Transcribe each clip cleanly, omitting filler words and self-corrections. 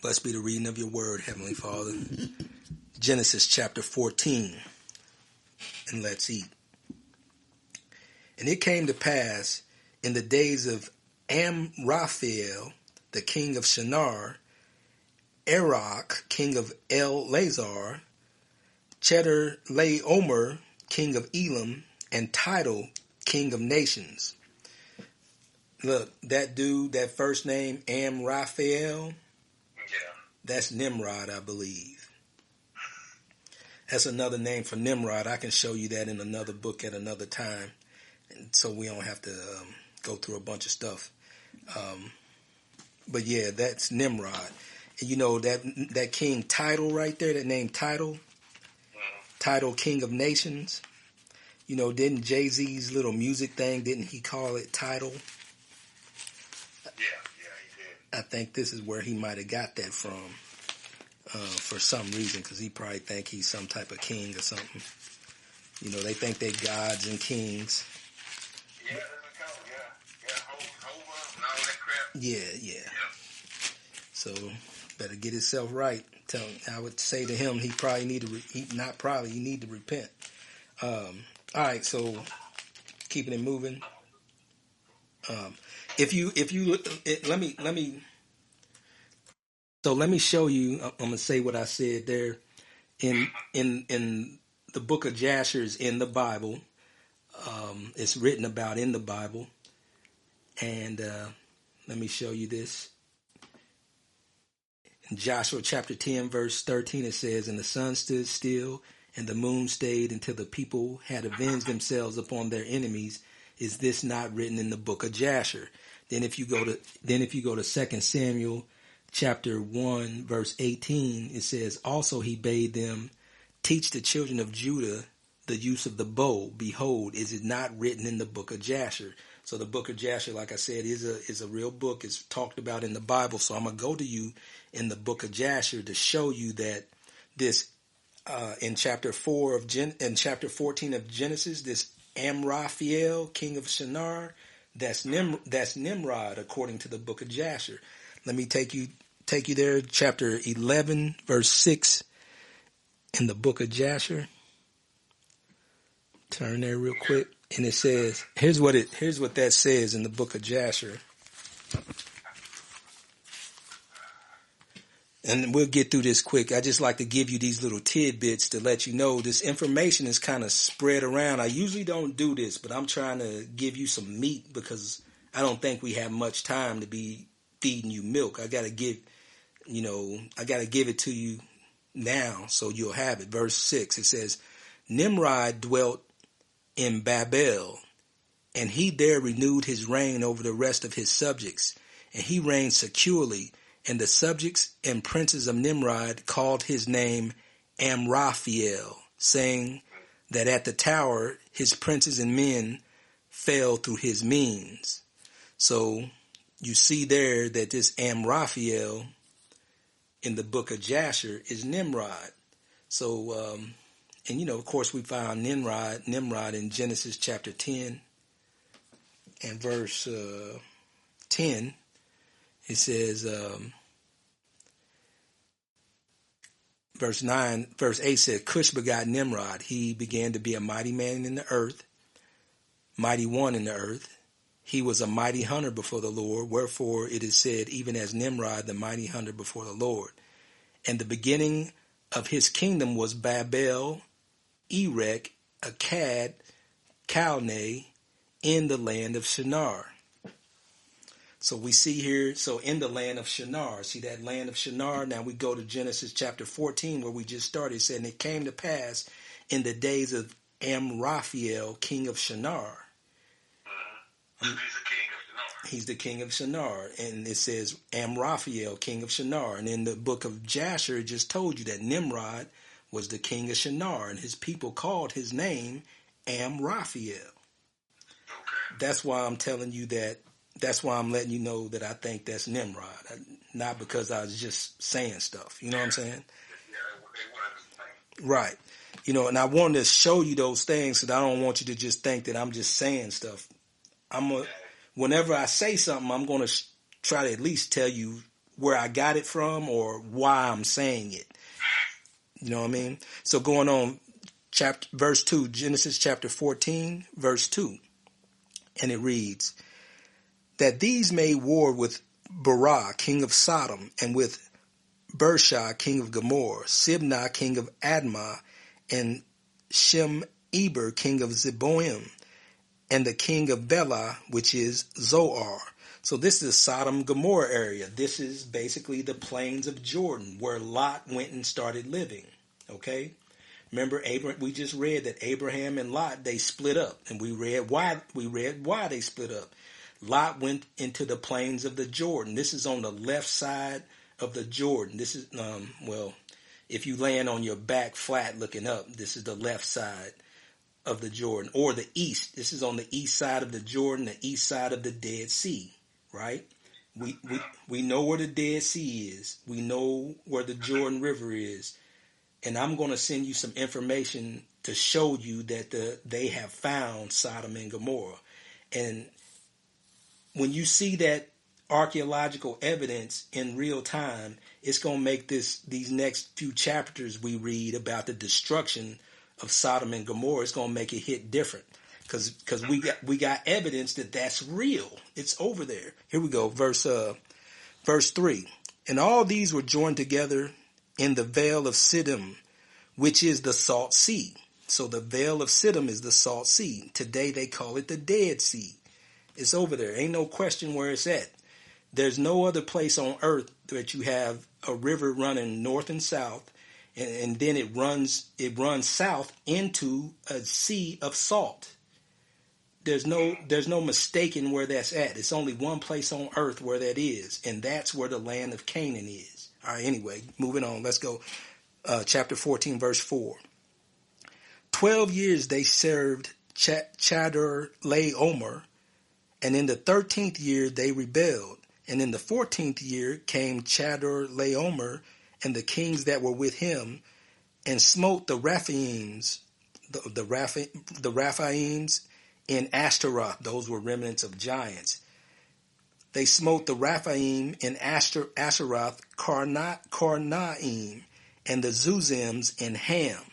Blessed be the reading of your word, Heavenly Father. Genesis chapter 14. And let's eat. And it came to pass in the days of Amraphel, the king of Shinar, Arok, king of El-Lazar, Chedorlaomer, king of Elam, and Tidal, king of nations. Look, that dude, that first name, Amraphel, that's Nimrod, I believe. That's another name for Nimrod. I can show you that in another book at another time, and so we don't have to go through a bunch of stuff. But yeah, that's Nimrod. And you know that king Tidal right there, that name Tidal, Tidal, king of nations. You know, didn't Jay-Z's little music thing, didn't he call it Tidal? Yeah, he did. I think this is where he might have got that from, for some reason, because he probably think he's some type of king or something. You know, they think they're gods and kings. Yeah, that's a Hova and all that crap. Yeah. So, better get himself right. I would say to him, he probably need to, you need to repent. All right, so keeping it moving. Let me show you. I'm gonna say what I said there in the book of Jasher is in the Bible. It's written about in the Bible, and let me show you this. In Joshua chapter 10, verse 13, it says, "And the sun stood still, and the moon stayed until the people had avenged themselves upon their enemies. Is this not written in the book of Jasher?" Then if you go to 2 Samuel chapter 1, verse 18, it says, "Also he bade them teach the children of Judah the use of the bow. Behold, is it not written in the book of Jasher?" So the book of Jasher, like I said, is a real book. It's talked about in the Bible. So I'm going to go to you in the book of Jasher to show you that this, in chapter 14 of Genesis, this Amraphel, king of Shinar, that's Nimrod, according to the book of Jasher. Let me take you there, chapter 11, verse 6 in the book of Jasher. Turn there real quick. And it says, here's what that says in the book of Jasher. And we'll get through this quick. I just like to give you these little tidbits to let you know this information is kind of spread around. I usually don't do this, but I'm trying to give you some meat because I don't think we have much time to be feeding you milk. I got to give it to you now so you'll have it. Verse 6, it says, "Nimrod dwelt in Babel, and he there renewed his reign over the rest of his subjects, and he reigned securely. And the subjects and princes of Nimrod called his name Amraphel, saying that at the tower his princes and men fell through his means." So you see there that this Amraphel in the book of Jasher is Nimrod. So, and you know, of course, we found Nimrod in Genesis chapter 10 and verse 10. It says, verse 8 said, "Cush begot Nimrod. He began to be a mighty man in the earth, mighty one in the earth. He was a mighty hunter before the Lord. Wherefore it is said, even as Nimrod, the mighty hunter before the Lord. And the beginning of his kingdom was Babel, Erech, Akkad, Calneh, in the land of Shinar." So we see here, so in the land of Shinar, see that land of Shinar? Now we go to Genesis chapter 14 where we just started. It said, "And it came to pass in the days of Amraphel, king of Shinar." He's the king of Shinar. He's the king of Shinar. And it says Amraphel, king of Shinar. And in the book of Jasher, it just told you that Nimrod was the king of Shinar. And his people called his name Amraphel. Okay. That's why I'm telling you that. That's why I'm letting you know that I think that's Nimrod. Not because I was just saying stuff. You know what I'm saying? Yeah, they wanted the same. Right. You know, and I wanted to show you those things so that I don't want you to just think that I'm just saying stuff. Whenever I say something, I'm going to try to at least tell you where I got it from or why I'm saying it. You know what I mean? So going on verse 2, Genesis chapter 14, verse 2. And it reads, that these made war with Berah, king of Sodom, and with Bershah, king of Gomorrah, Sibnah, king of Admah, and Shem-Eber, king of Zeboim, and the king of Bela, which is Zoar. So this is the Sodom Gomorrah area. This is basically the plains of Jordan, where Lot went and started living. Okay? Remember, we just read that Abraham and Lot, they split up, and we read why they split up. Lot went into the plains of the Jordan. This is on the left side of the Jordan. This is, if you land on your back flat looking up, this is the left side of the Jordan, or the east. This is on the east side of the Jordan, the east side of the Dead Sea, right? We know where the Dead Sea is. We know where the Jordan River is. And I'm going to send you some information to show you that they have found Sodom and Gomorrah. And when you see that archaeological evidence in real time, it's going to make these next few chapters we read about the destruction of Sodom and Gomorrah, it's going to make it hit different, because we got evidence that that's real. It's over there. Here we go, verse 3. And all these were joined together in the Vale of Siddim, which is the Salt Sea. So the Vale of Siddim is the Salt Sea. Today they call it the Dead Sea. It's over there. Ain't no question where it's at. There's no other place on earth that you have a river running north and south, and then it runs south into a sea of salt. There's no mistaking where that's at. It's only one place on earth where that is, and that's where the land of Canaan is. All right, anyway, moving on. Let's go. Chapter 14, verse 4. 12 years they served Chedorlaomer, and in the 13th year they rebelled. And in the 14th year came Chedorlaomer and the kings that were with him, and smote the Raphaims, the Raphaims in Ashtaroth. Those were remnants of giants. They smote the Raphaim in Ashtaroth, Karnaim, and the Zuzims in Ham,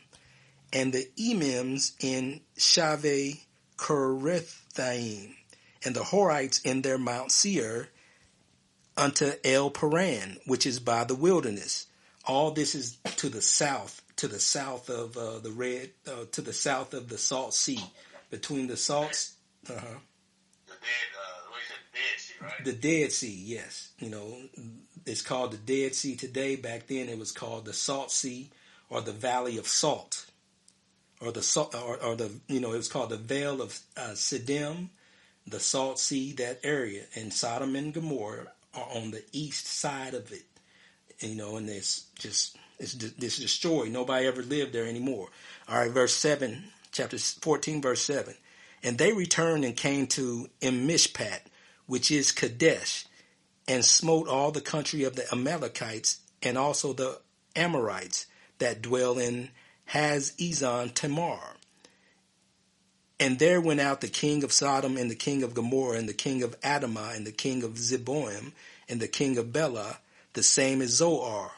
and the Emims in Shaveh Kerethaim, and the Horites in their Mount Seir, unto El Paran, which is by the wilderness. All this is to the south of to the south of the Salt Sea, between the salts. The Dead Sea, right? The Dead Sea, yes. You know, it's called the Dead Sea today. Back then, it was called the Salt Sea, or the Valley of Salt, or the salt, or the it was called the Vale of Siddim, the Salt Sea, that area, and Sodom and Gomorrah are on the east side of it. And it's destroyed. Nobody ever lived there anymore. All right, verse 7, chapter 14, verse 7. And they returned and came to Mishpat, which is Kadesh, and smote all the country of the Amalekites, and also the Amorites that dwell in Hazezon Tamar. And there went out the king of Sodom, and the king of Gomorrah, and the king of Admah, and the king of Zeboim, and the king of Bela, the same as Zoar.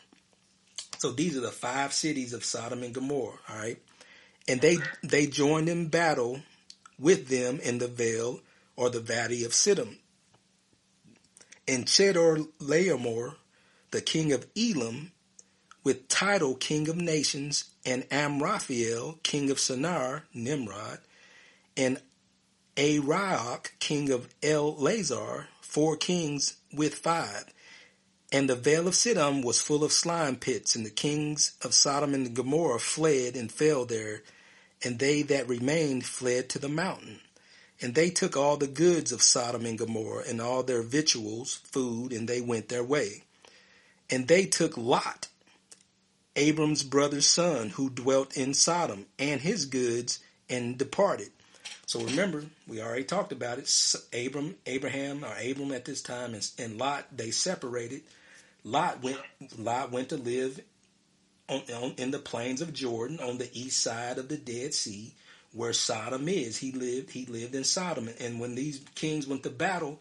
So these are the 5 cities of Sodom and Gomorrah, all right? And they joined in battle with them in the vale, or the valley of Siddim. And Chedorlaomer, the king of Elam, with Tidal, king of nations, and Amraphel, king of Shinar, Nimrod, and Arioch, king of El-Lazar, 4 kings with 5. And the vale of Siddim was full of slime pits, and the kings of Sodom and Gomorrah fled and fell there, and they that remained fled to the mountain. And they took all the goods of Sodom and Gomorrah, and all their victuals, food, and they went their way. And they took Lot, Abram's brother's son, who dwelt in Sodom, and his goods, and departed. So remember, we already talked about it. Abram at this time, and Lot, they separated. Lot went to live in the plains of Jordan, on the east side of the Dead Sea, where Sodom is. He lived in Sodom. And when these kings went to battle,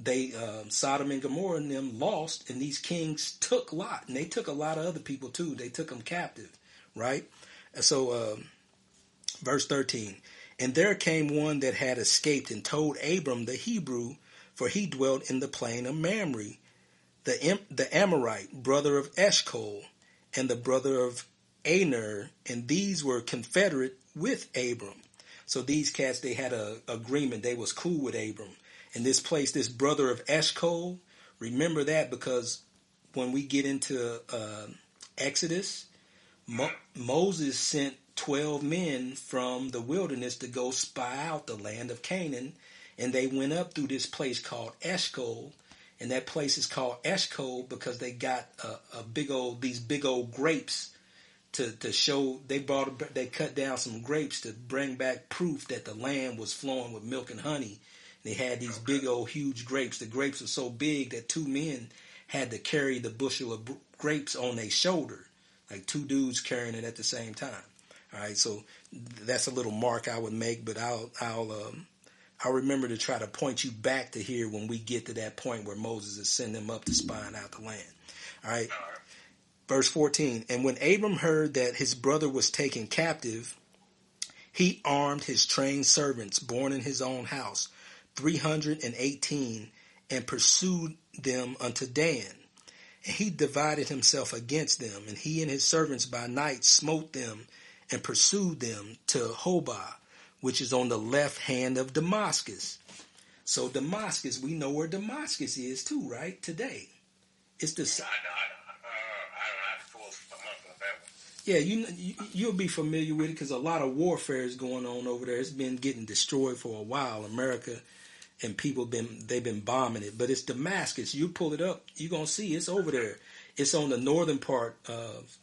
they Sodom and Gomorrah and them lost, and these kings took Lot, and they took a lot of other people too. They took them captive, right? So, verse 13, and there came one that had escaped and told Abram the Hebrew, for he dwelt in the plain of Mamre, the Amorite, brother of Eshcol, and the brother of Aner, and these were confederate with Abram. So these cats, they had a agreement. They was cool with Abram. And this place, this brother of Eshcol, remember that, because when we get into Exodus, Moses sent 12 men from the wilderness to go spy out the land of Canaan, and they went up through this place called Eshcol, and that place is called Eshcol because they got these big old grapes to show. They cut down some grapes to bring back proof that the land was flowing with milk and honey. They had these big old huge grapes. The grapes were so big that two men had to carry the bushel of grapes on their shoulder, like two dudes carrying it at the same time. All right, so that's a little mark I would make, but I'll remember to try to point you back to here when we get to that point where Moses is sending them up to spying out the land. All right. Verse 14, and when Abram heard that his brother was taken captive, he armed his trained servants born in his own house, 318, and pursued them unto Dan. And he divided himself against them, and he and his servants by night smote them and pursued them to Hobah, which is on the left hand of Damascus. So Damascus, we know where Damascus is too, right? Today. It's the... Yeah, you'll be familiar with it because a lot of warfare is going on over there. It's been getting destroyed for a while. America and people they've been bombing it, but it's Damascus. You pull it up, you're gonna see it's over there. It's on the northern part of,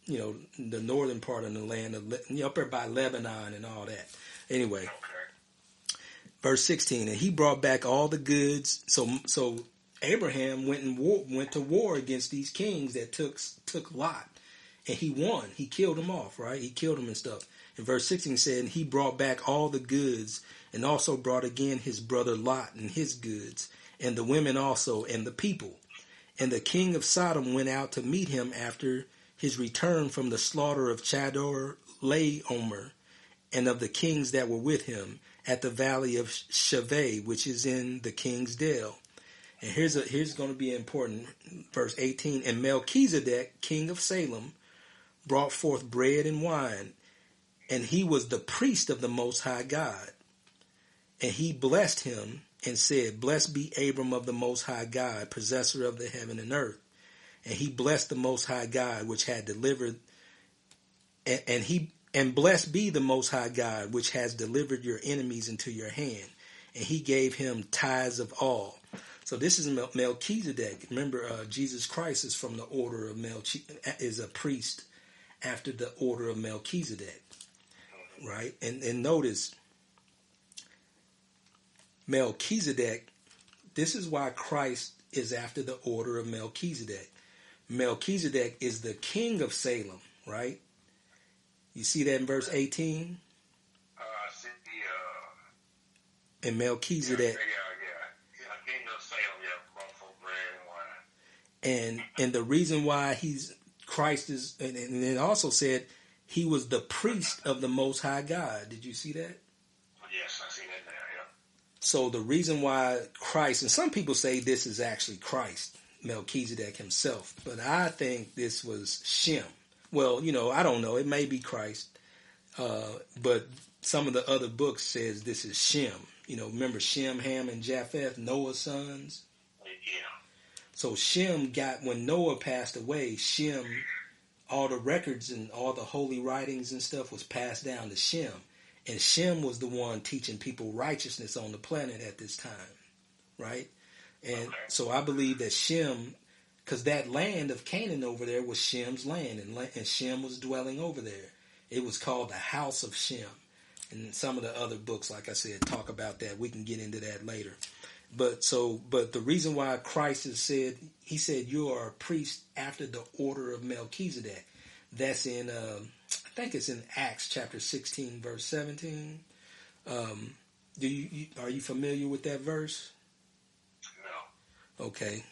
the northern part of the land of, up there by Lebanon and all that. Anyway, verse 16, and he brought back all the goods. So Abraham went to war against these kings that took Lot. And he won. He killed them off, right? He killed them and stuff. And verse 16 said, and he brought back all the goods, and also brought again his brother Lot and his goods, and the women also, and the people. And the king of Sodom went out to meet him after his return from the slaughter of Chador Laomer, and of the kings that were with him, at the valley of Shaveh, which is in the king's dale. And here's going to be important. Verse 18, and Melchizedek, king of Salem, brought forth bread and wine, and he was the priest of the Most High God. And he blessed him and said, blessed be Abram of the Most High God, possessor of the heaven and earth. And he blessed the Most High God, which had delivered, and blessed be the Most High God, which has delivered your enemies into your hand. And he gave him tithes of all. So this is Melchizedek. Remember, Jesus Christ is from the order of is a priest after the order of Melchizedek, right? And notice, Melchizedek, this is why Christ is after the order of Melchizedek. Melchizedek is the king of Salem, right? You see that in verse 18? I see and Melchizedek. Yeah, king of Salem, brought forth bread and wine. And the reason why Christ is, and it also said he was the priest of the Most High God. Did you see that? Yes, I see that now, yeah. So the reason why Christ, and some people say this is actually Christ, Melchizedek himself, but I think this was Shem. Well, I don't know. It may be Christ, but some of the other books says this is Shem. Remember Shem, Ham, and Japheth, Noah's sons? Yeah. So Shem when Noah passed away, Shem, all the records and all the holy writings and stuff was passed down to Shem. And Shem was the one teaching people righteousness on the planet at this time, right? And so I believe that Shem, because that land of Canaan over there was Shem's land, and Shem was dwelling over there. It was called the house of Shem. And some of the other books, like I said, talk about that. We can get into that later. But the reason why Christ he said, you are a priest after the order of Melchizedek. That's in, I think it's in Acts chapter 16, verse 17. Are you familiar with that verse? Okay.